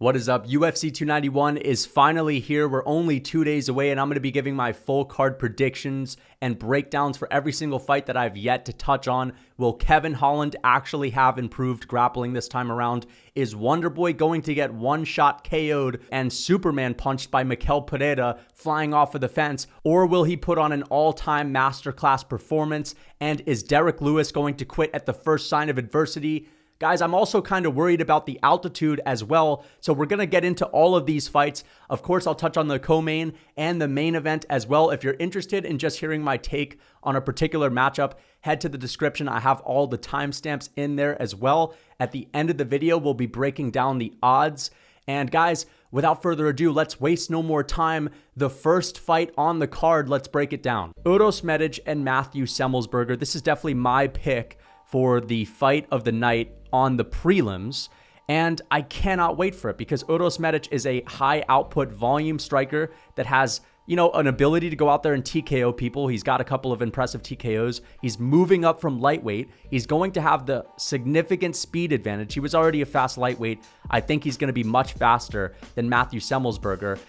What is up? UFC 291 is finally here. We're only 2 days away, and I'm going to be giving my full card predictions and breakdowns for every single fight that I've yet to touch on. Will Kevin Holland actually have improved grappling this time around? Is Wonderboy going to get one-shot KO'd and Superman punched by Michel Pereira flying off of the fence? Or will he put on an all-time masterclass performance? And is Derek Lewis going to quit at the first sign of adversity? Guys, I'm also kind of worried about the altitude as well, so we're going to get into all of these fights. Of course, I'll touch on the co-main and the main event as well. If you're interested in just hearing my take on a particular matchup, head to the description. I have all the timestamps in there as well. At the end of the video, we'll be breaking down the odds. And guys, without further ado, let's waste no more time. The first fight on the card, let's break it down. Uros and Matthew Semelsberger. This is definitely my pick for the fight of the night on the prelims, and I cannot wait for it because Uros is a high output volume striker that has, an ability to go out there and TKO people. He's got a couple of impressive TKOs. He's moving up from lightweight. He's going to have the significant speed advantage. He was already a fast lightweight. I think he's going to be much faster than Matthew Semelsberger,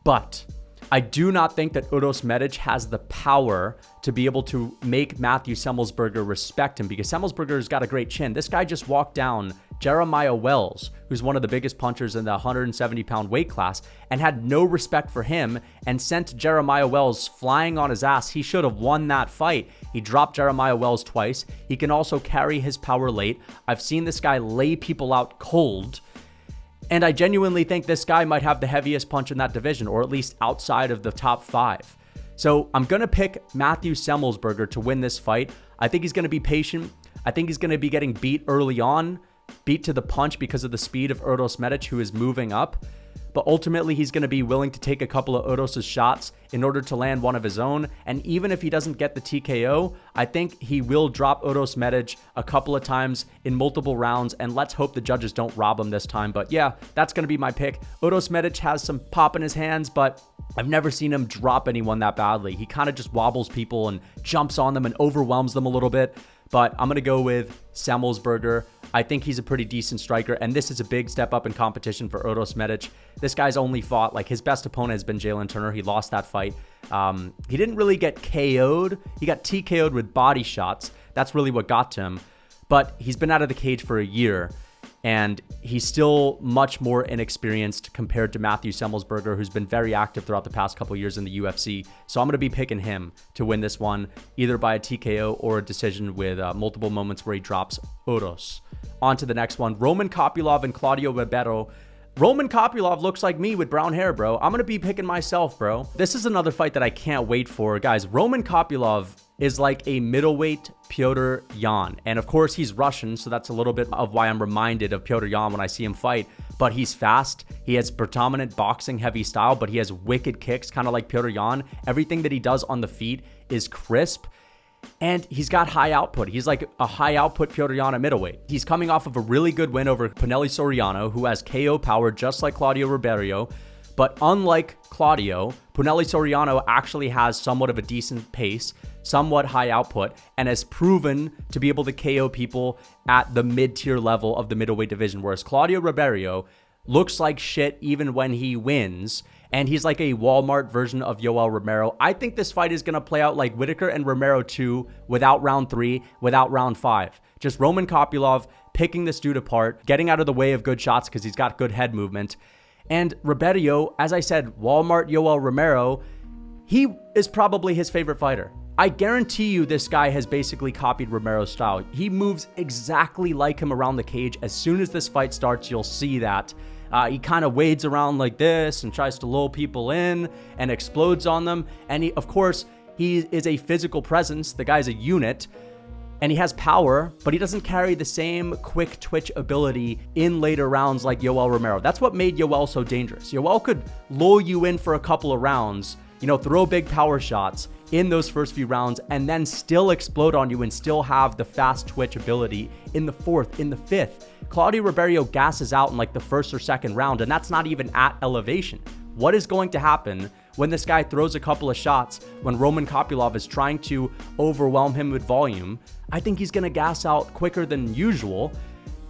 but I do not think that Uros has the power to be able to make Matthew Semelsberger respect him because Semelsberger's got a great chin. This guy just walked down Jeremiah Wells, who's one of the biggest punchers in the 170-pound weight class, and had no respect for him and sent Jeremiah Wells flying on his ass. He should have won that fight. He dropped Jeremiah Wells twice. He can also carry his power late. I've seen this guy lay people out cold. And I genuinely think this guy might have the heaviest punch in that division, or at least outside of the top 5. So I'm going to pick Matthew Semelsberger to win this fight. I think he's going to be patient. I think he's going to be getting beat early on, beat to the punch because of the speed of Uros, who is moving up. But ultimately, he's going to be willing to take a couple of Uros' shots in order to land one of his own. And even if he doesn't get the TKO, I think he will drop Uros a couple of times in multiple rounds. And let's hope the judges don't rob him this time. But yeah, that's going to be my pick. Uros has some pop in his hands, but I've never seen him drop anyone that badly. He kind of just wobbles people and jumps on them and overwhelms them a little bit. But I'm going to go with Semelsberger. I think he's a pretty decent striker, and this is a big step up in competition for Uros. This guy's only fought, his best opponent has been Jalen Turner. He lost that fight. He didn't really get KO'd. He got TKO'd with body shots. That's really what got to him. But he's been out of the cage for a year, and he's still much more inexperienced compared to Matthew Semelsberger, who's been very active throughout the past couple years in the UFC. So I'm going to be picking him to win this one, either by a TKO or a decision with multiple moments where he drops Uros. On to the next one, Roman Kopylov and Claudio Ribeiro. Roman Kopylov looks like me with brown hair, bro. I'm going to be picking myself, bro. This is another fight that I can't wait for. Guys, Roman Kopylov is like a middleweight Petr Yan. And of course, he's Russian, so that's a little bit of why I'm reminded of Petr Yan when I see him fight. But he's fast. He has predominant boxing heavy style, but he has wicked kicks, kind of like Petr Yan. Everything that he does on the feet is crisp. And he's got high output. He's like a high output Petr Yan at middleweight. He's coming off of a really good win over Pinelli Soriano, who has KO power just like Claudio Ribeiro. But unlike Claudio, Pinelli Soriano actually has somewhat of a decent pace, somewhat high output, and has proven to be able to KO people at the mid-tier level of the middleweight division, whereas Claudio Ribeiro looks like shit even when he wins, and he's like a Walmart version of Yoel Romero. I think this fight is going to play out like Whitaker and Romero 2 without round 3, without round 5. Just Roman Kopylov picking this dude apart, getting out of the way of good shots because he's got good head movement. And Ribeiro, as I said, Walmart Yoel Romero, he is probably his favorite fighter. I guarantee you this guy has basically copied Romero's style. He moves exactly like him around the cage. As soon as this fight starts, you'll see that. He kind of wades around like this and tries to lull people in and explodes on them. And of course, he is a physical presence. The guy's a unit. And he has power, but he doesn't carry the same quick twitch ability in later rounds like Yoel Romero. That's what made Yoel so dangerous. Yoel could lull you in for a couple of rounds, throw big power shots in those first few rounds, and then still explode on you and still have the fast twitch ability in the 4th, in the 5th. Claudio Ribeiro gasses out in the 1st or 2nd round, and that's not even at elevation. What is going to happen when this guy throws a couple of shots, when Roman Kopylov is trying to overwhelm him with volume? I think he's going to gas out quicker than usual.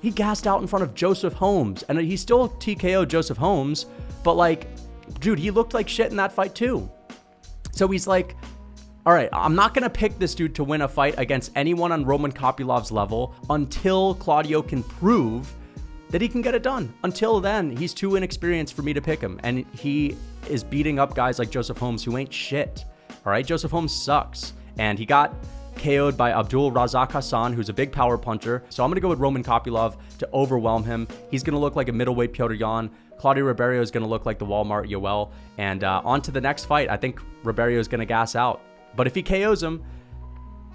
he gassed out in front of Joseph Holmes, and he still TKO'd Joseph Holmes, but like, dude, he looked like shit in that fight too. So he's like, all right, I'm not going to pick this dude to win a fight against anyone on Roman Kopylov's level until Claudio can prove that he can get it done. Until then, he's too inexperienced for me to pick him. And he is beating up guys like Joseph Holmes who ain't shit. All right, Joseph Holmes sucks. And he got KO'd by Abdul Razak Hassan, who's a big power puncher. So I'm going to go with Roman Kopylov to overwhelm him. He's going to look like a middleweight Petr Yan. Claudio Ribeiro is going to look like the Walmart Yoel. And on to the next fight. I think Ribeiro is going to gas out. But if he KOs him,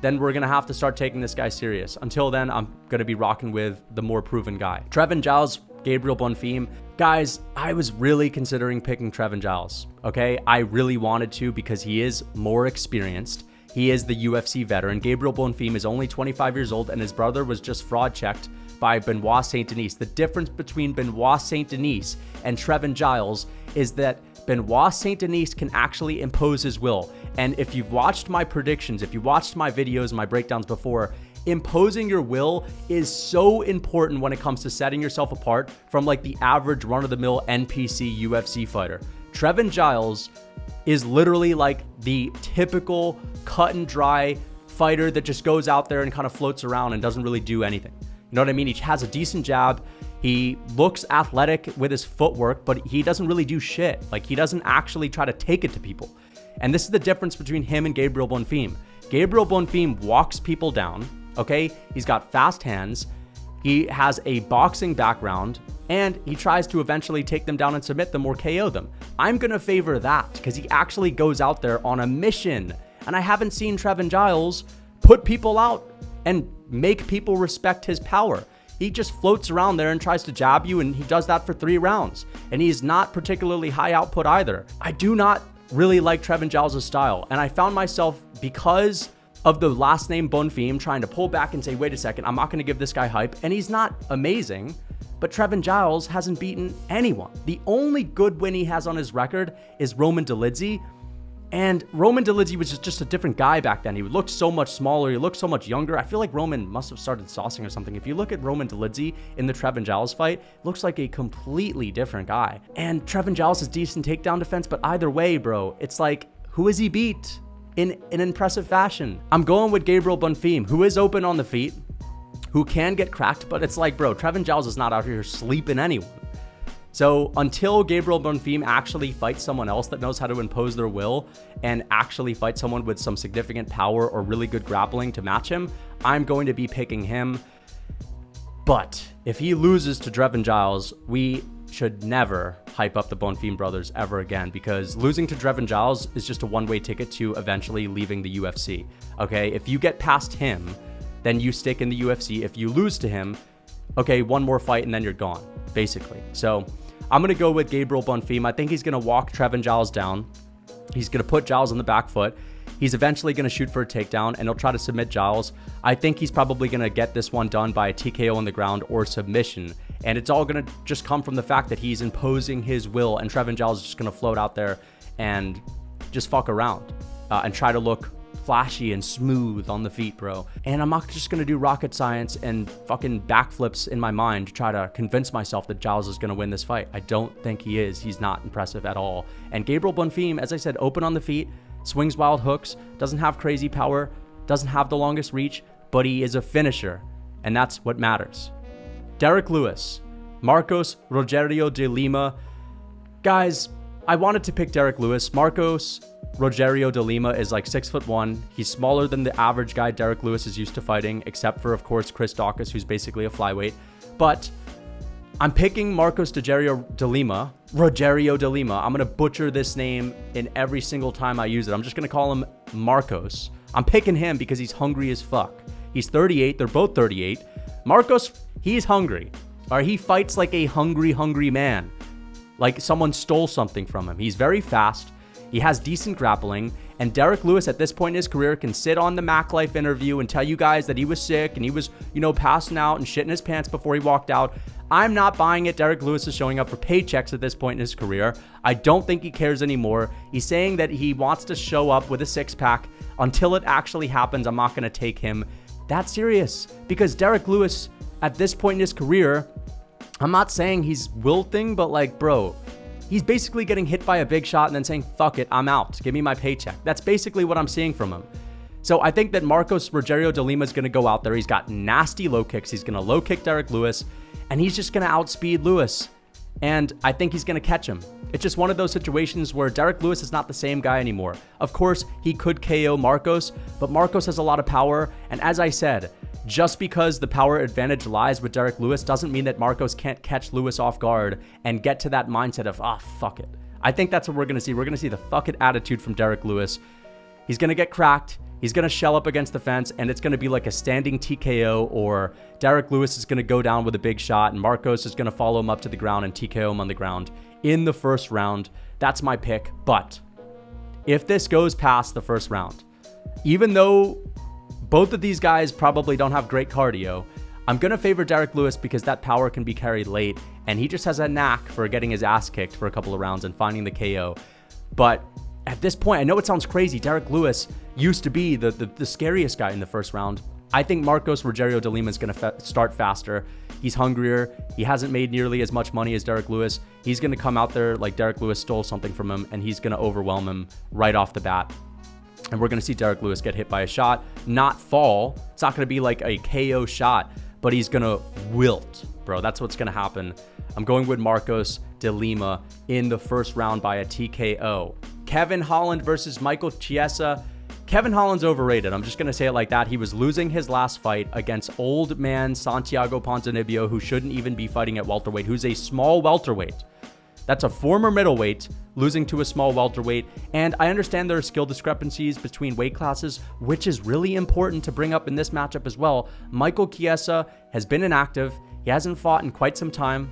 then we're going to have to start taking this guy serious. Until then, I'm going to be rocking with the more proven guy. Trevin, Giles, Gabriel, Bonfim. Guys, I was really considering picking Trevin Giles, okay? I really wanted to because he is more experienced. He is the UFC veteran. Gabriel Bonfim is only 25 years old, and his brother was just fraud checked by Benoit Saint-Denis. The difference between Benoit Saint-Denis and Trevin Giles is that Benoit Saint-Denis can actually impose his will. And if you've watched my predictions, if you watched my videos, my breakdowns before, imposing your will is so important when it comes to setting yourself apart from like the average run-of-the-mill NPC UFC fighter. Trevin Giles is literally like the typical cut and dry fighter that just goes out there and kind of floats around and doesn't really do anything. You know what I mean? He has a decent jab. He looks athletic with his footwork, but he doesn't really do shit. Like, he doesn't actually try to take it to people. And this is the difference between him and Gabriel Bonfim. Gabriel Bonfim walks people down, okay? He's got fast hands. He has a boxing background, and he tries to eventually take them down and submit them or KO them. I'm going to favor that because he actually goes out there on a mission. And I haven't seen Trevin Giles put people out and make people respect his power. He just floats around there and tries to jab you, and he does that for 3 rounds. And he's not particularly high output either. I do not really like Trevin Giles' style, and I found myself, because of the last name Bonfim, trying to pull back and say, wait a second, I'm not going to give this guy hype. And he's not amazing, but Trevin Giles hasn't beaten anyone. The only good win he has on his record is Roman Dolidze. And Roman Dolidze was just a different guy back then. He looked so much smaller. He looked so much younger. I feel like Roman must have started saucing or something. If you look at Roman Dolidze in the Trevin Giles fight, it looks like a completely different guy. And Trevin Giles has decent takedown defense, but either way, bro, it's like, who has he beat in an impressive fashion? I'm going with Gabriel Bonfim, who is open on the feet, who can get cracked, but it's like, bro, Trevin Giles is not out here sleeping anyone. So until Gabriel Bonfim actually fights someone else that knows how to impose their will and actually fight someone with some significant power or really good grappling to match him, I'm going to be picking him. But if he loses to Trevin Giles, we should never hype up the Bonfim brothers ever again, because losing to Trevin Giles is just a one-way ticket to eventually leaving the UFC. Okay, if you get past him, then you stick in the UFC. If you lose to him, okay, one more fight and then you're gone, basically. So I'm going to go with Gabriel Bonfim. I think he's going to walk Trevin Giles down. He's going to put Giles on the back foot. He's eventually going to shoot for a takedown, and he'll try to submit Giles. I think he's probably going to get this one done by a TKO on the ground or submission. And it's all going to just come from the fact that he's imposing his will, and Trevin Giles is just going to float out there and just fuck around and try to look flashy and smooth on the feet, bro. And I'm not just gonna do rocket science and fucking backflips in my mind to try to convince myself that Giles is gonna win this fight. I don't think he is. He's not impressive at all. And Gabriel Bonfim, as I said, open on the feet, swings wild hooks, doesn't have crazy power, doesn't have the longest reach, but he is a finisher, and that's what matters. Derek Lewis, Marcos Rogerio de Lima. Guys, I wanted to pick Derek Lewis. Marcos Rogerio de Lima is like 6'1". He's smaller than the average guy Derek Lewis is used to fighting, except for, of course, Chris Daukaus, who's basically a flyweight. But I'm picking Marcos Rogerio de Lima. I'm going to butcher this name in every single time I use it. I'm just going to call him Marcos. I'm picking him because he's hungry as fuck. He's 38. They're both 38. Marcos, he's hungry. Or he fights like a hungry man. Like someone stole something from him. He's very fast. He has decent grappling, and Derek Lewis at this point in his career can sit on the Mac Life interview and tell you guys that he was sick and he was, passing out and shitting his pants before he walked out. I'm not buying it. Derek Lewis is showing up for paychecks at this point in his career. I don't think he cares anymore. He's saying that he wants to show up with a six-pack. Until it actually happens, I'm not going to take him that serious, because Derek Lewis at this point in his career, I'm not saying he's wilting, but like, bro, he's basically getting hit by a big shot and then saying, fuck it, I'm out. Give me my paycheck. That's basically what I'm seeing from him. So I think that Marcos Rogerio de Lima is going to go out there. He's got nasty low kicks. He's going to low kick Derek Lewis, and he's just going to outspeed Lewis. And I think he's going to catch him. It's just one of those situations where Derek Lewis is not the same guy anymore. Of course, he could KO Marcos, but Marcos has a lot of power. And as I said, just because the power advantage lies with Derek Lewis doesn't mean that Marcos can't catch Lewis off guard and get to that mindset of, fuck it. I think that's what we're going to see. We're going to see the fuck it attitude from Derek Lewis. He's going to get cracked. He's going to shell up against the fence, and it's going to be like a standing TKO, or Derek Lewis is going to go down with a big shot, and Marcos is going to follow him up to the ground and TKO him on the ground in the first round. That's my pick. But if this goes past the first round, even though both of these guys probably don't have great cardio, I'm going to favor Derek Lewis because that power can be carried late, and he just has a knack for getting his ass kicked for a couple of rounds and finding the KO. But at this point, I know it sounds crazy. Derek Lewis used to be the scariest guy in the first round. I think Marcos Rogerio de Lima is going to start faster. He's hungrier. He hasn't made nearly as much money as Derek Lewis. He's going to come out there like Derek Lewis stole something from him, and he's going to overwhelm him right off the bat. And we're going to see Derek Lewis get hit by a shot, not fall. It's not going to be like a KO shot, but he's going to wilt, bro. That's what's going to happen. I'm going with Marcos de Lima in the first round by a TKO. Kevin Holland versus Michael Chiesa. Kevin Holland's overrated. I'm just going to say it like that. He was losing his last fight against old man Santiago Ponzinibbio, who shouldn't even be fighting at welterweight, who's a small welterweight. That's a former middleweight losing to a small welterweight. And I understand there are skill discrepancies between weight classes, which is really important to bring up in this matchup as well. Michael Chiesa has been inactive. He hasn't fought in quite some time,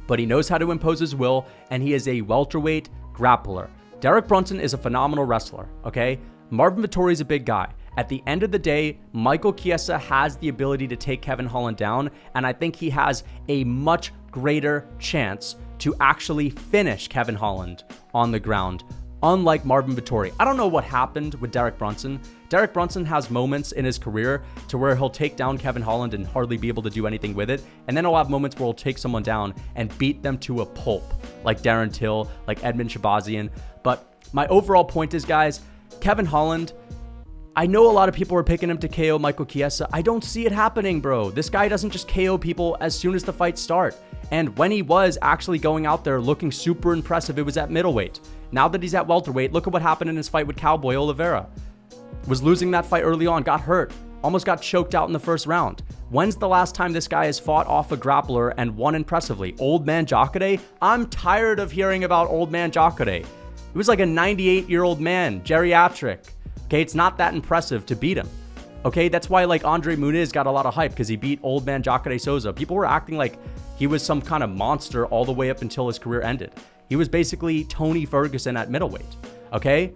but he knows how to impose his will, and he is a welterweight grappler. Derek Brunson is a phenomenal wrestler, okay? Marvin Vettori is a big guy. At the end of the day, Michael Chiesa has the ability to take Kevin Holland down, and I think he has a much greater chance to actually finish Kevin Holland on the ground, unlike Marvin Vettori. I don't know what happened with Derek Brunson. Derek Brunson has moments in his career to where he'll take down Kevin Holland and hardly be able to do anything with it, and then he'll have moments where he'll take someone down and beat them to a pulp, like Darren Till, like Edmund Shabazian. But my overall point is, guys, Kevin Holland, I know a lot of people are picking him to KO Michael Chiesa. I don't see it happening, bro. This guy doesn't just KO people as soon as the fights start. And when he was actually going out there looking super impressive, it was at middleweight. Now that he's at welterweight, look at what happened in his fight with Cowboy Oliveira. Was losing that fight early on, got hurt, almost got choked out in the first round. When's the last time this guy has fought off a grappler and won impressively? Old man Jacare? I'm tired of hearing about old man Jacare. It was like a 98-year-old man, geriatric. Okay, it's not that impressive to beat him. Okay, that's why like Andre Muniz got a lot of hype because he beat old man Jacare Souza. People were acting like he was some kind of monster all the way up until his career ended. He was basically Tony Ferguson at middleweight. Okay,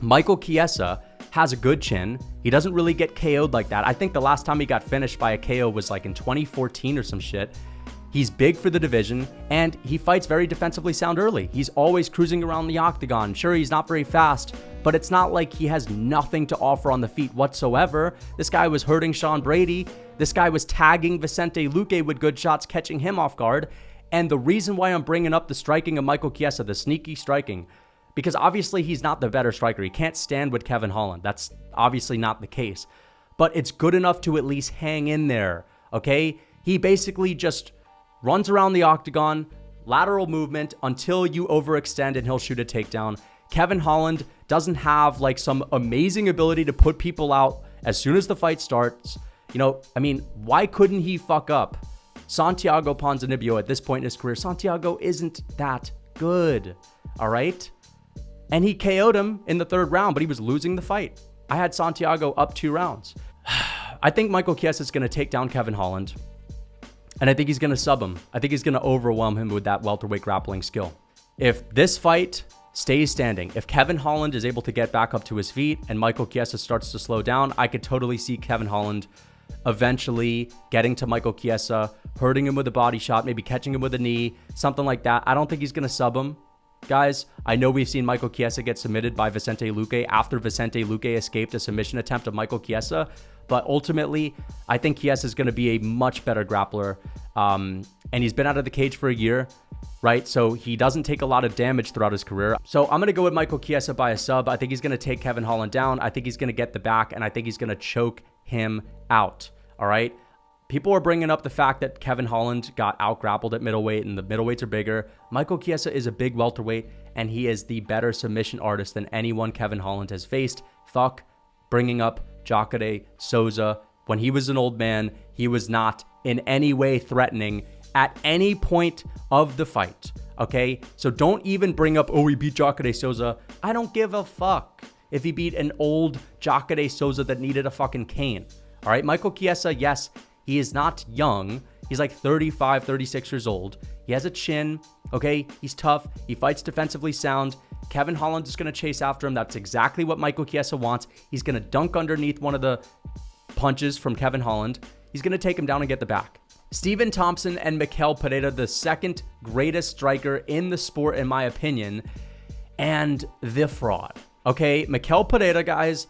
Michael Chiesa has a good chin. He doesn't really get KO'd like that. I think the last time he got finished by a KO was like in 2014 or some shit. He's big for the division, and he fights very defensively sound early. He's always cruising around the octagon. Sure, he's not very fast, but it's not like he has nothing to offer on the feet whatsoever. This guy was hurting Sean Brady. This guy was tagging Vicente Luque with good shots, catching him off guard. And the reason why I'm bringing up the striking of Michael Chiesa, the sneaky striking, because obviously he's not the better striker. He can't stand with Kevin Holland. That's obviously not the case. But it's good enough to at least hang in there, okay? He basically just runs around the octagon, lateral movement until you overextend and he'll shoot a takedown. Kevin Holland doesn't have like some amazing ability to put people out as soon as the fight starts. You know, I mean, why couldn't he fuck up Santiago Ponzinibbio at this point in his career? Santiago isn't that good, all right? And he KO'd him in the third round, but he was losing the fight. I had Santiago up 2 rounds. I think Michael Chiesa is going to take down Kevin Holland. And I think he's going to sub him. I think he's going to overwhelm him with that welterweight grappling skill. If this fight stays standing, if Kevin Holland is able to get back up to his feet and Michael Chiesa starts to slow down, I could totally see Kevin Holland eventually getting to Michael Chiesa, hurting him with a body shot, maybe catching him with a knee, something like that. I don't think he's going to sub him. guys, I know we've seen Michael Chiesa get submitted by Vicente Luque after Vicente Luque escaped a submission attempt of Michael Chiesa, but ultimately, I think Chiesa is going to be a much better grappler, and he's been out of the cage for a year, right? So he doesn't take a lot of damage throughout his career. So I'm going to go with Michael Chiesa by a sub. I think he's going to take Kevin Holland down. I think he's going to get the back, and I think he's going to choke him out, all right? People are bringing up the fact that Kevin Holland got out-grappled at middleweight and the middleweights are bigger. Michael Chiesa is a big welterweight, and he is the better submission artist than anyone Kevin Holland has faced. Fuck bringing up Jacare Souza. When he was an old man, he was not in any way threatening at any point of the fight, okay? So don't even bring up, oh, he beat Jacare Souza. I don't give a fuck if he beat an old Jacare Souza that needed a fucking cane, all right? Michael Chiesa, yes, he is not young. He's like 35, 36 years old. He has a chin, okay? He's tough. He fights defensively sound. Kevin Holland is going to chase after him. That's exactly what Michael Chiesa wants. He's going to dunk underneath one of the punches from Kevin Holland. He's going to take him down and get the back. Stephen Thompson and Michel Pereira, the second greatest striker in the sport, in my opinion, and the fraud. Okay, Michel Pereira, guys,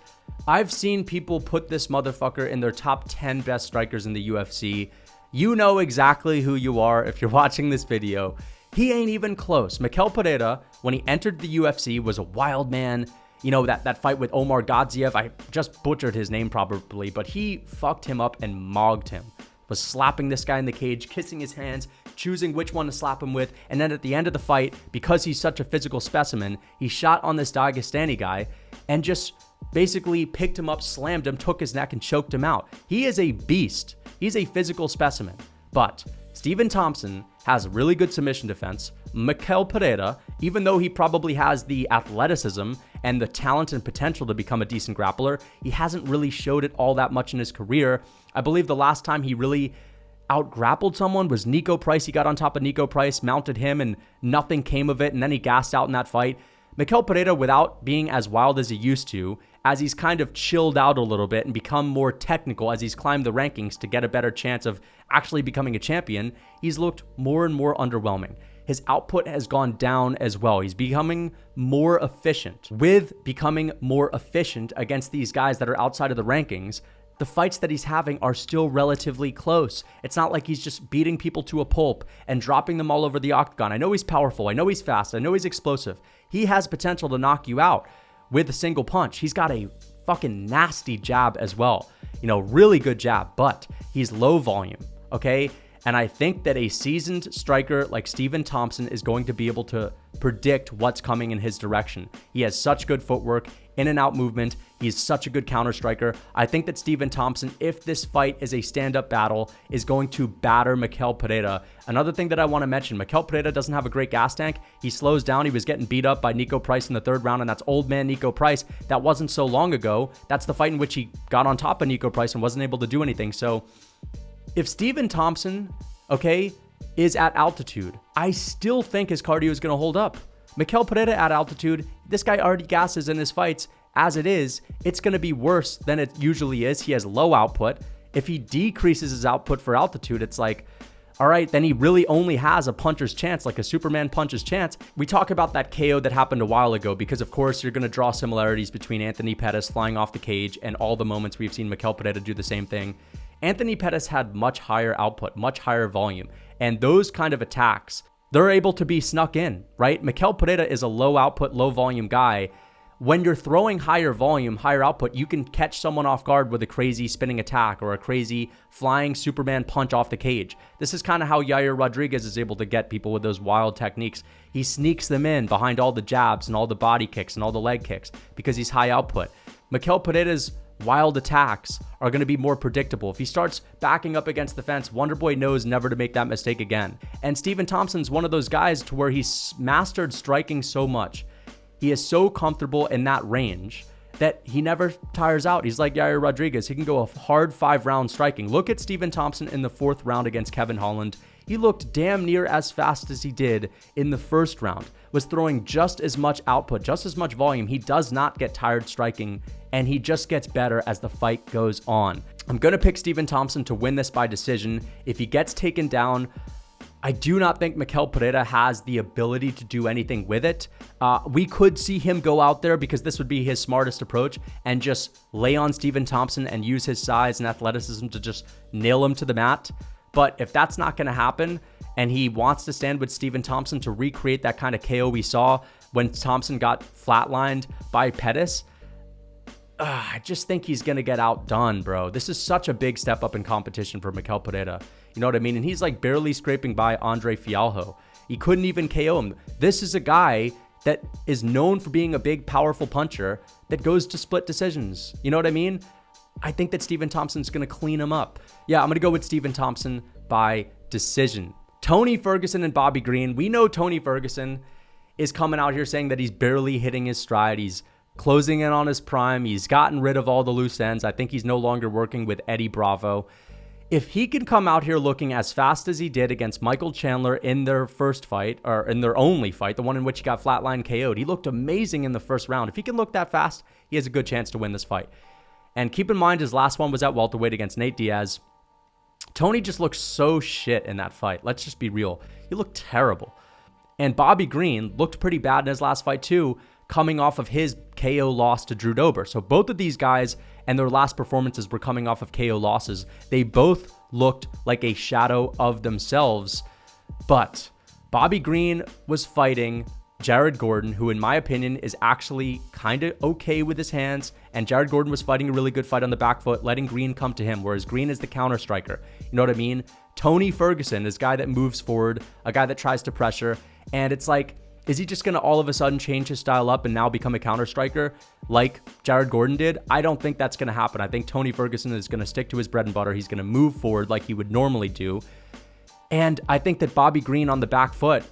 I've seen people put this motherfucker in their top 10 best strikers in the UFC. You know exactly who you are if you're watching this video. He ain't even close. Michel Pereira, when he entered the UFC, was a wild man. You know, that fight with Omar Gadzhiev, I just butchered his name probably, but he fucked him up and mogged him. Was slapping this guy in the cage, kissing his hands, choosing which one to slap him with, and then at the end of the fight, because he's such a physical specimen, he shot on this Dagestani guy and just basically picked him up, slammed him, took his neck, and choked him out. He is a beast. He's a physical specimen. But Stephen Thompson has really good submission defense. Michel Pereira, even though he probably has the athleticism and the talent and potential to become a decent grappler, he hasn't really showed it all that much in his career. I believe the last time he really out-grappled someone was Nico Price. He got on top of Nico Price, mounted him, and nothing came of it, and then he gassed out in that fight. Michel Pereira, without being as wild as he used to, as he's kind of chilled out a little bit and become more technical as he's climbed the rankings to get a better chance of actually becoming a champion, he's looked more and more underwhelming. His output has gone down as well. He's becoming more efficient. With becoming more efficient against these guys that are outside of the rankings, the fights that he's having are still relatively close. It's not like he's just beating people to a pulp and dropping them all over the octagon. I know he's powerful. I know he's fast. I know he's explosive. He has potential to knock you out with a single punch. He's got a fucking nasty jab as well. You know, really good jab, but he's low volume, okay? And I think that a seasoned striker like Stephen Thompson is going to be able to predict what's coming in his direction. He has such good footwork, in and out movement. He's such a good counter striker. I think that Stephen Thompson, if this fight is a stand-up battle, is going to batter Michel Pereira. Another thing that I want to mention, Michel Pereira doesn't have a great gas tank. He slows down. He was getting beat up by Nico Price in the third round, and that's old man Nico Price. That wasn't so long ago. That's the fight in which he got on top of Nico Price and wasn't able to do anything. So if Stephen Thompson, okay, is at altitude, I still think his cardio is going to hold up. Michel Pereira at altitude, this guy already gasses in his fights. As it is, it's going to be worse than it usually is. He has low output. If he decreases his output for altitude, it's like, all right, then he really only has a puncher's chance, like a Superman puncher's chance. We talk about that KO that happened a while ago because, of course, you're going to draw similarities between Anthony Pettis flying off the cage and all the moments we've seen Michel Pereira do the same thing. Anthony Pettis had much higher output, much higher volume, and those kind of attacks, they're able to be snuck in, right? Michel Pereira is a low output, low volume guy. When you're throwing higher volume, higher output, you can catch someone off guard with a crazy spinning attack or a crazy flying Superman punch off the cage. This is kind of how Yair Rodriguez is able to get people with those wild techniques. He sneaks them in behind all the jabs and all the body kicks and all the leg kicks because he's high output. Michel Pereira's wild attacks are going to be more predictable. If he starts backing up against the fence, Wonderboy knows never to make that mistake again. And Stephen Thompson's one of those guys to where he's mastered striking so much. He is so comfortable in that range that he never tires out. He's like Yair Rodriguez. He can go a hard 5-round striking. Look at Stephen Thompson in the 4th round against Kevin Holland. He looked damn near as fast as he did in the 1st round, was throwing just as much output, just as much volume. He does not get tired striking, and he just gets better as the fight goes on. I'm going to pick Stephen Thompson to win this by decision. If he gets taken down, I do not think Michel Pereira has the ability to do anything with it. We could see him go out there, because this would be his smartest approach, and just lay on Stephen Thompson and use his size and athleticism to just nail him to the mat. But if that's not going to happen, and he wants to stand with Stephen Thompson to recreate that kind of KO we saw when Thompson got flatlined by Pettis, I just think he's going to get outdone, bro. This is such a big step up in competition for Michel Pereira. You know what I mean? And he's like barely scraping by Andre Fialho. He couldn't even KO him. This is a guy that is known for being a big, powerful puncher that goes to split decisions. You know what I mean? I think that Stephen Thompson's going to clean him up. Yeah, I'm going to go with Stephen Thompson by decision. Tony Ferguson and Bobby Green. We know Tony Ferguson is coming out here saying that he's barely hitting his stride. He's closing in on his prime. He's gotten rid of all the loose ends. I think he's no longer working with Eddie Bravo. If he can come out here looking as fast as he did against Michael Chandler in their first fight, or in their only fight, the one in which he got flatline KO'd, he looked amazing in the first round. If he can look that fast, he has a good chance to win this fight. And keep in mind, his last one was at welterweight against Nate Diaz. Tony just looked so shit in that fight. Let's just be real. He looked terrible. And Bobby Green looked pretty bad in his last fight too, coming off of his KO loss to Drew Dober. So both of these guys and their last performances were coming off of KO losses. They both looked like a shadow of themselves. But Bobby Green was fighting Jared Gordon, who in my opinion is actually kind of okay with his hands. And Jared Gordon was fighting a really good fight on the back foot, letting Green come to him, whereas Green is the counter striker. You know what I mean? Tony Ferguson is a guy that moves forward, a guy that tries to pressure. And it's like, is he just going to all of a sudden change his style up and now become a counter striker like Jared Gordon did? I don't think that's going to happen. I think Tony Ferguson is going to stick to his bread and butter. He's going to move forward like he would normally do. And I think that Bobby Green on the back foot,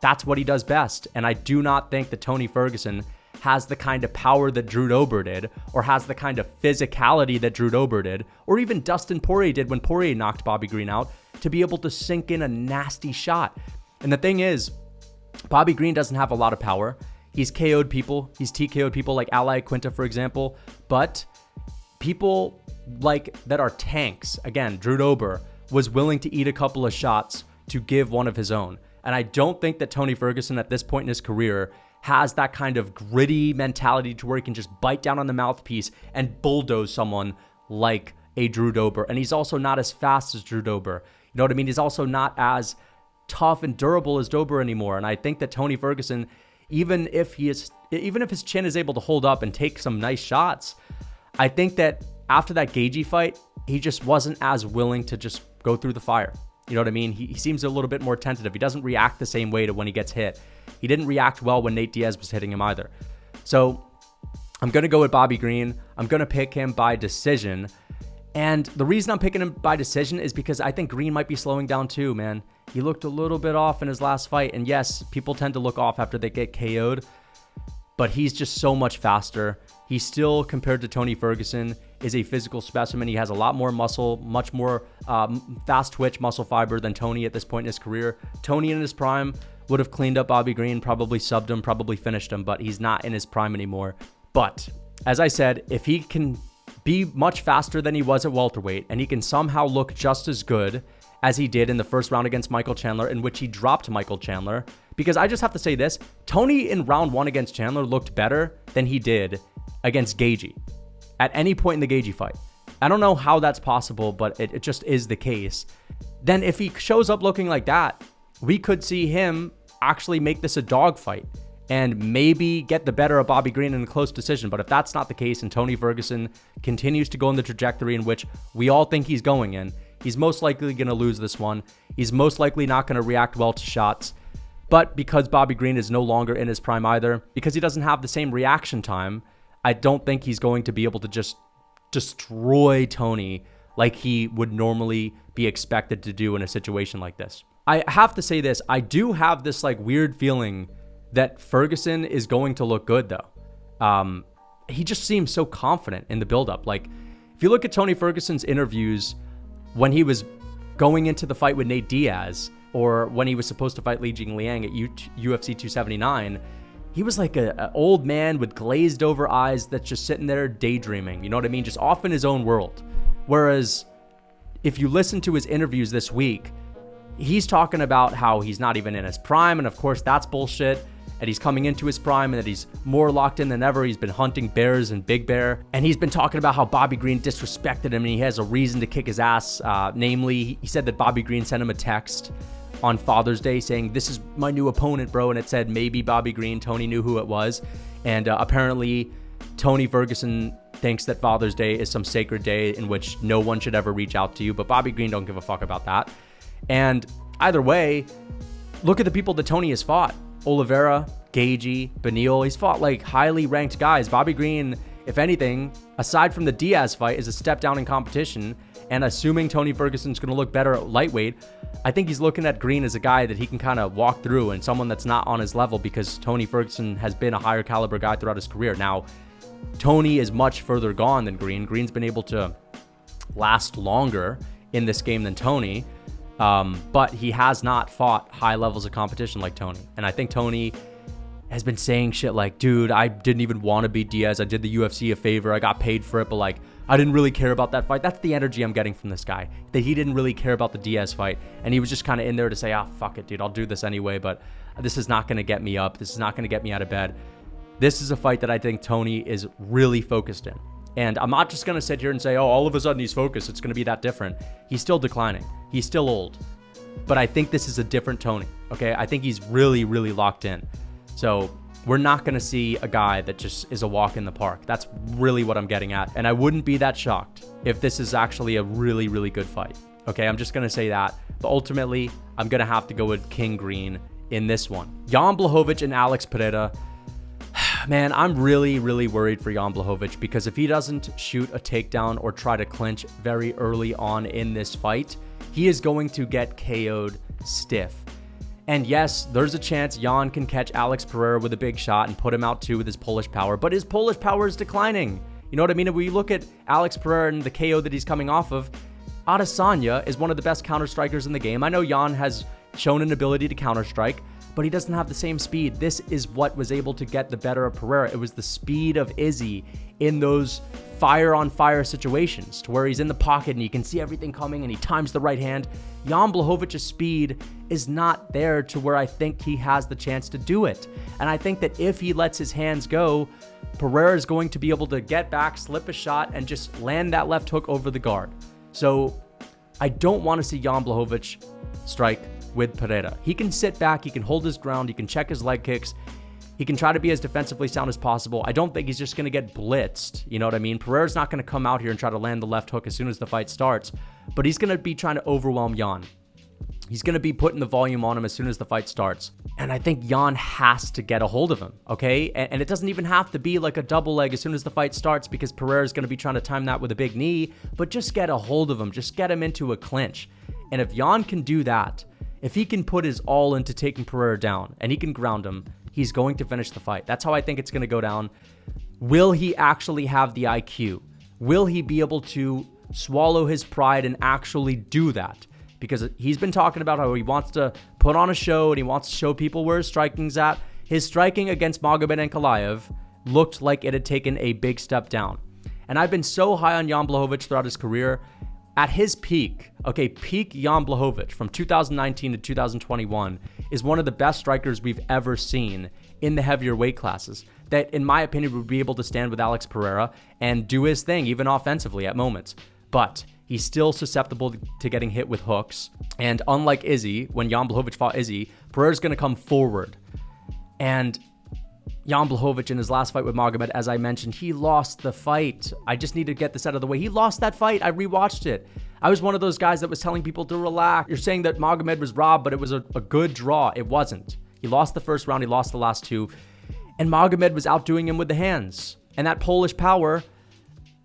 that's what he does best. And I do not think that Tony Ferguson has the kind of power that Drew Dober did, or has the kind of physicality that Drew Dober did, or even Dustin Poirier did when Poirier knocked Bobby Green out, to be able to sink in a nasty shot. And the thing is, Bobby Green doesn't have a lot of power. He's KO'd people. He's TKO'd people like Ali Quinta, for example. But people like that are tanks. Again, Drew Dober was willing to eat a couple of shots to give one of his own. And I don't think that Tony Ferguson at this point in his career has that kind of gritty mentality to where he can just bite down on the mouthpiece and bulldoze someone like a Drew Dober. And he's also not as fast as Drew Dober. You know what I mean? He's also not as tough and durable as Dober anymore. And I think that Tony Ferguson, even if his chin is able to hold up and take some nice shots, I think that after that Gaethje fight, he just wasn't as willing to just go through the fire. You know what I mean? He seems a little bit more tentative. He doesn't react the same way to when he gets hit. He didn't react well when Nate Diaz was hitting him either. So I'm going to go with Bobby Green. I'm going to pick him by decision. And the reason I'm picking him by decision is because I think Green might be slowing down too, man. He looked a little bit off in his last fight. And yes, people tend to look off after they get KO'd, but he's just so much faster. He still, compared to Tony Ferguson, is a physical specimen. He has a lot more muscle, much more fast twitch muscle fiber than Tony at this point in his career. Tony in his prime would have cleaned up Bobby Green, probably subbed him, probably finished him, but he's not in his prime anymore. But as I said, if he can be much faster than he was at welterweight, and he can somehow look just as good as he did in the first round against Michael Chandler, in which he dropped Michael Chandler, because I just have to say this, Tony in round one against Chandler looked better than he did against Gaethje at any point in the Gaethje fight. I don't know how that's possible, but it just is the case. Then if he shows up looking like that, we could see him actually make this a dogfight and maybe get the better of Bobby Green in a close decision. But if that's not the case and Tony Ferguson continues to go in the trajectory in which we all think he's going in, he's most likely going to lose this one. He's most likely not going to react well to shots. But because Bobby Green is no longer in his prime either, because he doesn't have the same reaction time, I don't think he's going to be able to just destroy Tony like he would normally be expected to do in a situation like this. I have to say this, I do have this like weird feeling that Ferguson is going to look good though. He just seems so confident in the buildup. Like if you look at Tony Ferguson's interviews when he was going into the fight with Nate Diaz, or when he was supposed to fight Li Jingliang at UFC 279, he was like an old man with glazed over eyes that's just sitting there daydreaming. You know what I mean? Just off in his own world. Whereas if you listen to his interviews this week, he's talking about how he's not even in his prime, and of course that's bullshit, and he's coming into his prime and that he's more locked in than ever. He's been hunting bears and Big Bear, and he's been talking about how Bobby Green disrespected him and he has a reason to kick his ass. Namely, he said that Bobby Green sent him a text on Father's Day saying, "This is my new opponent, bro," and it said maybe Bobby Green. Tony knew who it was, and apparently Tony Ferguson thinks that Father's Day is some sacred day in which no one should ever reach out to you, but Bobby Green don't give a fuck about that. And either way, look at the people that Tony has fought. Oliveira, Gaethje, Beneil. He's fought like highly ranked guys. Bobby Green, if anything, aside from the Diaz fight, is a step down in competition. And assuming Tony Ferguson's going to look better at lightweight, I think he's looking at Green as a guy that he can kind of walk through and someone that's not on his level, because Tony Ferguson has been a higher caliber guy throughout his career. Now, Tony is much further gone than Green. Green's been able to last longer in this game than Tony. But he has not fought high levels of competition like Tony. And I think Tony has been saying shit like, dude, I didn't even want to beat Diaz. I did the UFC a favor. I got paid for it, but like, I didn't really care about that fight. That's the energy I'm getting from this guy, that he didn't really care about the Diaz fight. And he was just kind of in there to say, fuck it, dude, I'll do this anyway, but this is not going to get me up. This is not going to get me out of bed. This is a fight that I think Tony is really focused in. And I'm not just going to sit here and say, all of a sudden he's focused, it's going to be that different. He's still declining. He's still old. But I think this is a different Tony, okay? I think he's really, really locked in. So we're not going to see a guy that just is a walk in the park. That's really what I'm getting at. And I wouldn't be that shocked if this is actually a really, really good fight, okay? I'm just going to say that. But ultimately, I'm going to have to go with King Green in this one. Jan Blachowicz and Alex Pereira. Man, I'm really, really worried for Jan Blachowicz, because if he doesn't shoot a takedown or try to clinch very early on in this fight, he is going to get KO'd stiff. And yes, there's a chance Jan can catch Alex Pereira with a big shot and put him out too with his Polish power, but his Polish power is declining. You know what I mean? If we look at Alex Pereira and the KO that he's coming off of, Adesanya is one of the best counter strikers in the game. I know Jan has shown an ability to counter strike, but he doesn't have the same speed. This is what was able to get the better of Pereira. It was the speed of Izzy in those fire-on-fire situations, to where he's in the pocket and you can see everything coming and he times the right hand. Jan Blachowicz' speed is not there to where I think he has the chance to do it. And I think that if he lets his hands go, Pereira is going to be able to get back, slip a shot, and just land that left hook over the guard. So I don't want to see Jan Blachowicz strike with Pereira. He can sit back, he can hold his ground, he can check his leg kicks, he can try to be as defensively sound as possible. I don't think he's just going to get blitzed, you know what I mean? Pereira's not going to come out here and try to land the left hook as soon as the fight starts, but he's going to be trying to overwhelm Jan. He's going to be putting the volume on him as soon as the fight starts. And I think Jan has to get a hold of him, okay? And it doesn't even have to be like a double leg as soon as the fight starts, because Pereira's going to be trying to time that with a big knee, but just get a hold of him. Just get him into a clinch. And if Jan can do that, if he can put his all into taking Pereira down and he can ground him, he's going to finish the fight. That's how I think it's going to go down. Will he actually have the IQ? Will he be able to swallow his pride and actually do that? Because he's been talking about how he wants to put on a show and he wants to show people where his striking's at. His striking against Magomed Ankalaev looked like it had taken a big step down. And I've been so high on Jan Blachowicz throughout his career. At his peak, okay, peak Jan Blachowicz from 2019 to 2021 is one of the best strikers we've ever seen in the heavier weight classes, that in my opinion would be able to stand with Alex Pereira and do his thing, even offensively at moments. But he's still susceptible to getting hit with hooks. And unlike Izzy, when Jan Blachowicz fought Izzy, Pereira's going to come forward. And Jan Blachowicz in his last fight with Magomed, as I mentioned, he lost the fight. I just need to get this out of the way. He lost that fight. I rewatched it. I was one of those guys that was telling people to relax. You're saying that Magomed was robbed, but it was a good draw. It wasn't. He lost the first round. He lost the last two. And Magomed was outdoing him with the hands. And that Polish power,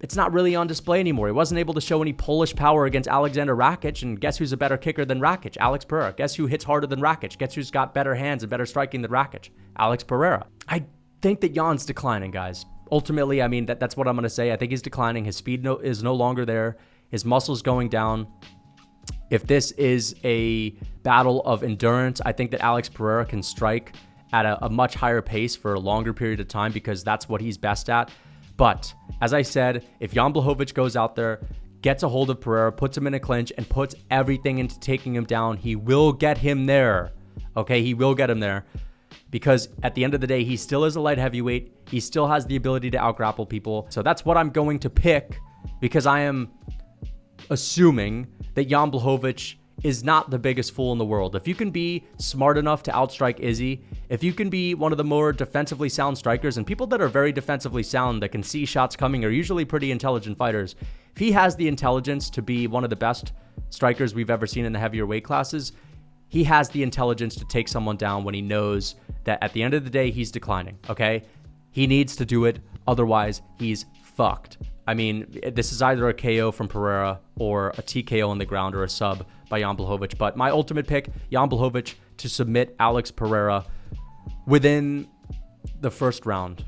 it's not really on display anymore. He wasn't able to show any Polish power against Alexander Rakic. And guess who's a better kicker than Rakic? Alex Pereira. Guess who hits harder than Rakic? Guess who's got better hands and better striking than Rakic? Alex Pereira. I think that Jan's declining, guys. Ultimately, I mean, that's what I'm going to say. I think he's declining. His speed is no longer there. His muscle's going down. If this is a battle of endurance, I think that Alex Pereira can strike at a much higher pace for a longer period of time, because that's what he's best at. But as I said, if Jan Blachowicz goes out there, gets a hold of Pereira, puts him in a clinch, and puts everything into taking him down, he will get him there. Okay, he will get him there. Because at the end of the day, he still is a light heavyweight. He still has the ability to out-grapple people. So that's what I'm going to pick, because I am assuming that Jan Blachowicz is not the biggest fool in the world. If you can be smart enough to outstrike Izzy, if you can be one of the more defensively sound strikers, and people that are very defensively sound that can see shots coming are usually pretty intelligent fighters. If he has the intelligence to be one of the best strikers we've ever seen in the heavier weight classes, he has the intelligence to take someone down when he knows that at the end of the day, he's declining, okay? He needs to do it. Otherwise, he's fucked. I mean, this is either a KO from Pereira or a TKO on the ground or a sub by Jan Blachowicz. But my ultimate pick, Jan Blachowicz to submit Alex Pereira within the first round.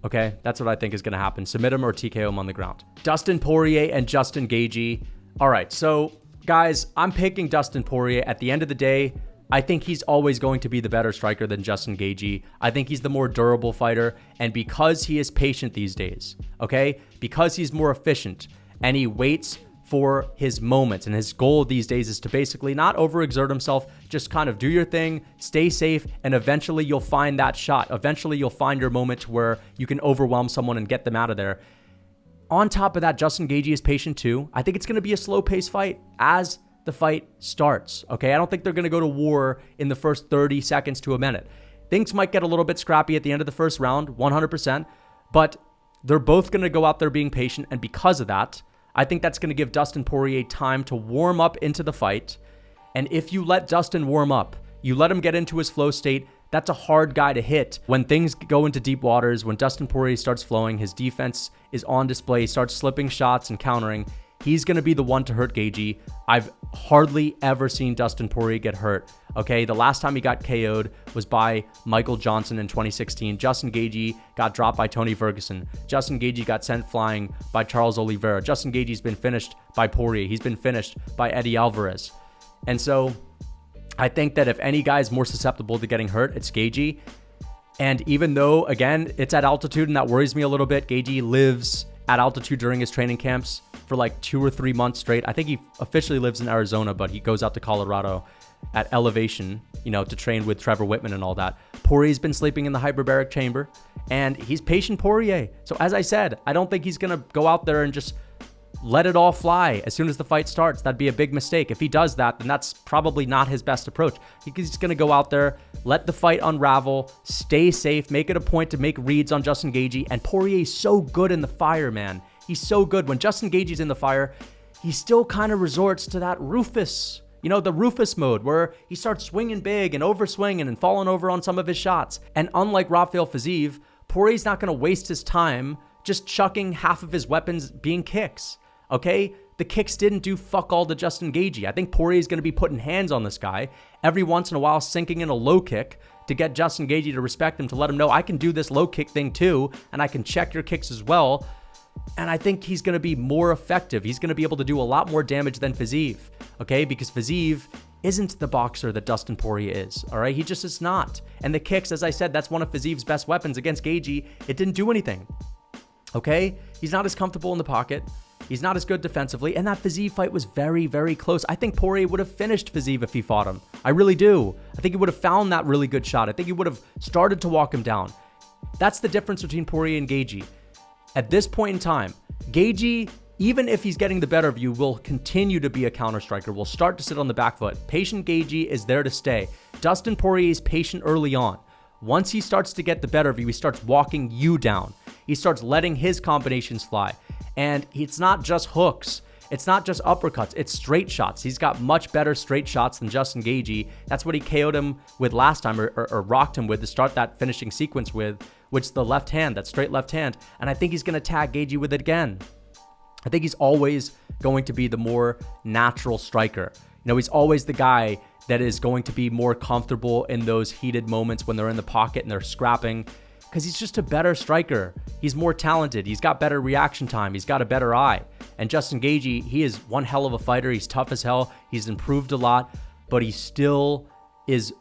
Okay, that's what I think is going to happen. Submit him or TKO him on the ground. Dustin Poirier and Justin Gaethje. All right, so guys, I'm picking Dustin Poirier. At the end of the day, I think he's always going to be the better striker than Justin Gaethje. I think he's the more durable fighter. And because he is patient these days, okay, because he's more efficient and he waits for his moments, and his goal these days is to basically not overexert himself, just kind of do your thing, stay safe, and eventually you'll find that shot. Eventually you'll find your moment where you can overwhelm someone and get them out of there. On top of that, Justin Gaethje is patient too. I think it's going to be a slow-paced fight as the fight starts, okay? I don't think they're going to go to war in the first 30 seconds to a minute. Things might get a little bit scrappy at the end of the first round, 100%, but they're both going to go out there being patient, and because of that, I think that's going to give Dustin Poirier time to warm up into the fight. And if you let Dustin warm up, you let him get into his flow state, that's a hard guy to hit. When things go into deep waters, when Dustin Poirier starts flowing, his defense is on display, he starts slipping shots and countering, he's going to be the one to hurt Gaethje. I've hardly ever seen Dustin Poirier get hurt. Okay, the last time he got KO'd was by Michael Johnson in 2016. Justin Gaethje got dropped by Tony Ferguson. Justin Gaethje got sent flying by Charles Oliveira. Justin Gaethje's been finished by Poirier. He's been finished by Eddie Alvarez. And so I think that if any guy is more susceptible to getting hurt, it's Gaethje. And even though, again, it's at altitude and that worries me a little bit, Gaethje lives at altitude during his training camps for like 2 or 3 months straight. I think he officially lives in Arizona, but he goes out to Colorado at elevation, you know, to train with Trevor Whitman and all that. Poirier's been sleeping in the hyperbaric chamber, and he's patient Poirier. So as I said, I don't think he's going to go out there and just let it all fly as soon as the fight starts. That'd be a big mistake. If he does that, then that's probably not his best approach. He's going to go out there, let the fight unravel, stay safe, make it a point to make reads on Justin Gaethje. And Poirier's so good in the fire, man. He's so good. When Justin Gaethje's in the fire, he still kind of resorts to that Rufus, you know, the Rufus mode where he starts swinging big and overswinging and falling over on some of his shots. And unlike Rafael Fiziev, Poirier's not going to waste his time just chucking half of his weapons being kicks. Okay, the kicks didn't do fuck all to Justin Gaethje. I think Poirier is going to be putting hands on this guy every once in a while, sinking in a low kick to get Justin Gaethje to respect him, to let him know I can do this low kick thing too, and I can check your kicks as well. And I think he's going to be more effective. He's going to be able to do a lot more damage than Fiziev, okay? Because Fiziev isn't the boxer that Dustin Poirier is, all right? He just is not. And the kicks, as I said, that's one of Fiziev's best weapons against Gaethje. It didn't do anything, okay? He's not as comfortable in the pocket. He's not as good defensively, and that Fiziev fight was very, very close. I think Poirier would have finished Fiziev if he fought him. I really do. I think he would have found that really good shot. I think he would have started to walk him down. That's the difference between Poirier and Gaethje. At this point in time, Gaethje, even if he's getting the better of you, will continue to be a counter striker, will start to sit on the back foot. Patient Gaethje is there to stay. Dustin Poirier is patient early on. Once he starts to get the better of you, he starts walking you down. He starts letting his combinations fly. And it's not just hooks. It's not just uppercuts. It's straight shots. He's got much better straight shots than Justin Gaethje. That's what he KO'd him with last time, or rocked him with to start that finishing sequence with, which is the left hand, that straight left hand. And I think he's going to tag Gaethje with it again. I think he's always going to be the more natural striker. You know, he's always the guy that is going to be more comfortable in those heated moments when they're in the pocket and they're scrapping, because he's just a better striker. He's more talented. He's got better reaction time. He's got a better eye. And Justin Gaethje, he is one hell of a fighter. He's tough as hell. He's improved a lot, but he still is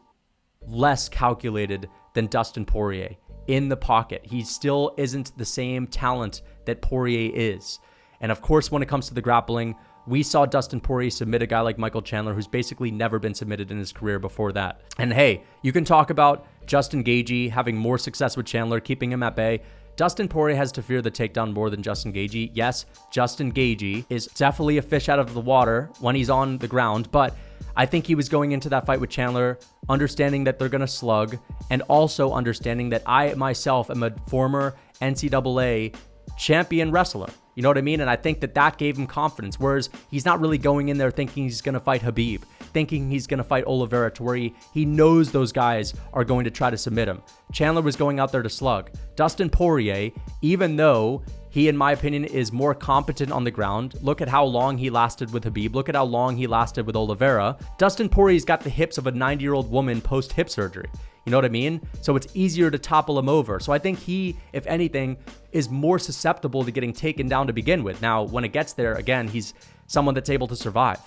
less calculated than Dustin Poirier in the pocket. He still isn't the same talent that Poirier is. And of course, when it comes to the grappling, we saw Dustin Poirier submit a guy like Michael Chandler, who's basically never been submitted in his career before that. And hey, you can talk about Justin Gaethje having more success with Chandler, keeping him at bay. Dustin Poirier has to fear the takedown more than Justin Gaethje. Yes, Justin Gaethje is definitely a fish out of the water when he's on the ground, but I think he was going into that fight with Chandler understanding that they're going to slug, and also understanding that I myself am a former NCAA champion wrestler. You know what I mean? And I think that gave him confidence, whereas he's not really going in there thinking he's going to fight Khabib, thinking he's going to fight Oliveira, to where he knows those guys are going to try to submit him. Chandler was going out there to slug. Dustin Poirier, even though he, in my opinion, is more competent on the ground, look at how long he lasted with Khabib, look at how long he lasted with Oliveira. Dustin Poirier's got the hips of a 90-year-old woman post-hip surgery. You know what I mean? So it's easier to topple him over. So I think he, if anything, is more susceptible to getting taken down to begin with. Now, when it gets there, again, he's someone that's able to survive.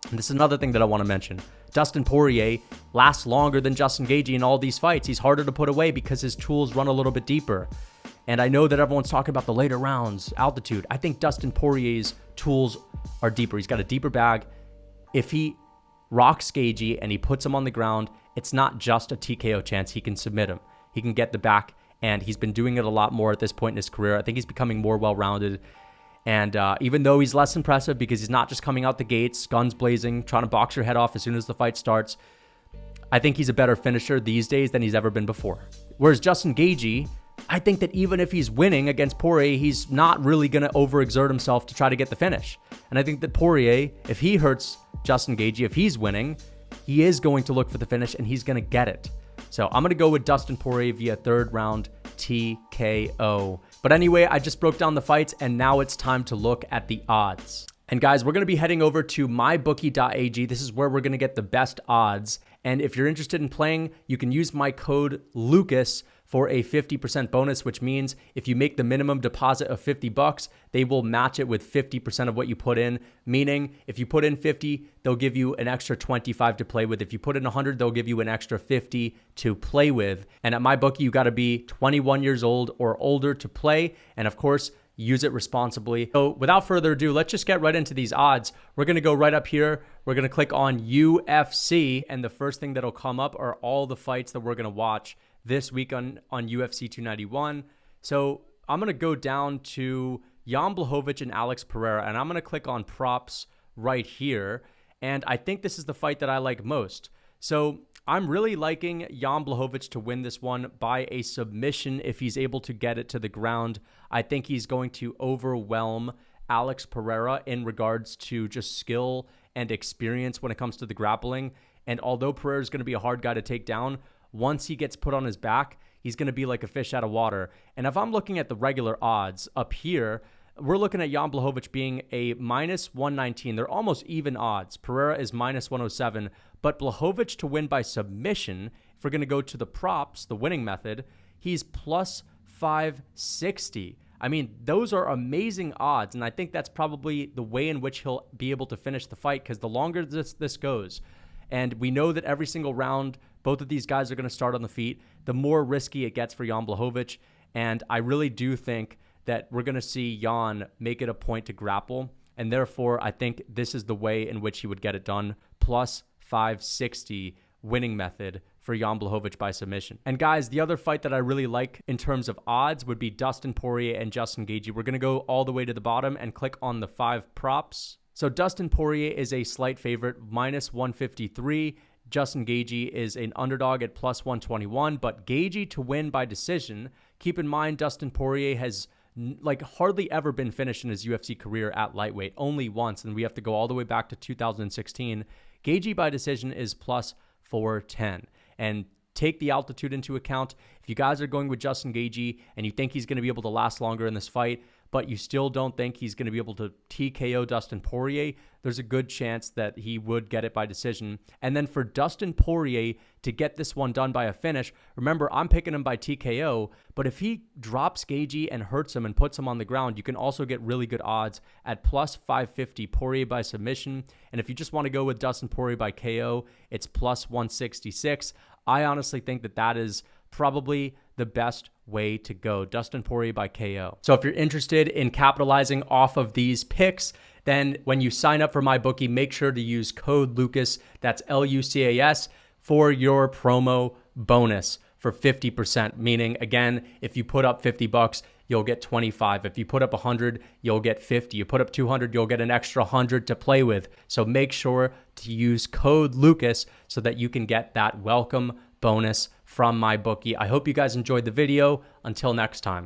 And this is another thing that I want to mention. Dustin Poirier lasts longer than Justin Gaethje in all these fights. He's harder to put away because his tools run a little bit deeper. And I know that everyone's talking about the later rounds, altitude. I think Dustin Poirier's tools are deeper. He's got a deeper bag. If he rocks Gaethje and he puts him on the ground, it's not just a TKO chance. He can submit him. He can get the back, and he's been doing it a lot more at this point in his career. I think he's becoming more well-rounded. And even though he's less impressive because he's not just coming out the gates, guns blazing, trying to box your head off as soon as the fight starts, I think he's a better finisher these days than he's ever been before. Whereas Justin Gaethje, I think that even if he's winning against Poirier, he's not really going to overexert himself to try to get the finish. And I think that Poirier, if he hurts Justin Gaethje, if he's winning, he is going to look for the finish, and he's going to get it. So I'm going to go with Dustin Poirier via third round TKO. But anyway, I just broke down the fights, and now it's time to look at the odds. And guys, we're going to be heading over to mybookie.ag. This is where we're going to get the best odds. And if you're interested in playing, you can use my code LUCAS for a 50% bonus, which means if you make the minimum deposit of $50, they will match it with 50% of what you put in. Meaning, if you put in 50, they'll give you an extra 25 to play with. If you put in 100, they'll give you an extra 50 to play with. And at MyBookie, you got to be 21 years old or older to play. And of course, use it responsibly. So without further ado, let's just get right into these odds. We're going to go right up here. We're going to click on UFC. And the first thing that'll come up are all the fights that we're going to watch this week on UFC 291. So I'm going to go down to Jan Blachowicz and Alex Pereira, and I'm going to click on props right here. And I think this is the fight that I like most. So I'm really liking Jan Blachowicz to win this one by a submission if he's able to get it to the ground. I think he's going to overwhelm Alex Pereira in regards to just skill and experience when it comes to the grappling. And although Pereira is going to be a hard guy to take down, once he gets put on his back, he's going to be like a fish out of water. And if I'm looking at the regular odds up here, we're looking at Jan Blachowicz being a minus 119. They're almost even odds. Pereira is minus 107. But Blachowicz to win by submission, if we're going to go to the props, the winning method, he's plus 560. I mean, those are amazing odds. And I think that's probably the way in which he'll be able to finish the fight, because the longer this goes, and we know that every single round, both of these guys are going to start on the feet, the more risky it gets for Jan Blachowicz. And I really do think that we're going to see Jan make it a point to grapple. And therefore, I think this is the way in which he would get it done. Plus 560 winning method for Jan Blachowicz by submission. And guys, the other fight that I really like in terms of odds would be Dustin Poirier and Justin Gaethje. We're going to go all the way to the bottom and click on the 5 props. So Dustin Poirier is a slight favorite, minus 153. Justin Gaethje is an underdog at plus 121, but Gaethje to win by decision. Keep in mind, Dustin Poirier has hardly ever been finished in his UFC career at lightweight, only once, and we have to go all the way back to 2016. Gaethje by decision is plus 410. And take the altitude into account. If you guys are going with Justin Gaethje and you think he's going to be able to last longer in this fight, but you still don't think he's going to be able to TKO Dustin Poirier, there's a good chance that he would get it by decision. And then for Dustin Poirier to get this one done by a finish, remember, I'm picking him by TKO, but if he drops Gaethje and hurts him and puts him on the ground, you can also get really good odds at plus 550 Poirier by submission. And if you just want to go with Dustin Poirier by KO, it's plus 166. I honestly think that is probably the best way to go. Dustin Poirier by KO. So if you're interested in capitalizing off of these picks, then when you sign up for MyBookie, make sure to use code Lucas, that's LUCAS, for your promo bonus for 50%. Meaning, again, if you put up $50, you'll get 25. If you put up 100, you'll get 50. You put up 200, you'll get an extra 100 to play with. So make sure to use code Lucas so that you can get that welcome bonus from MyBookie. I hope you guys enjoyed the video. Until next time.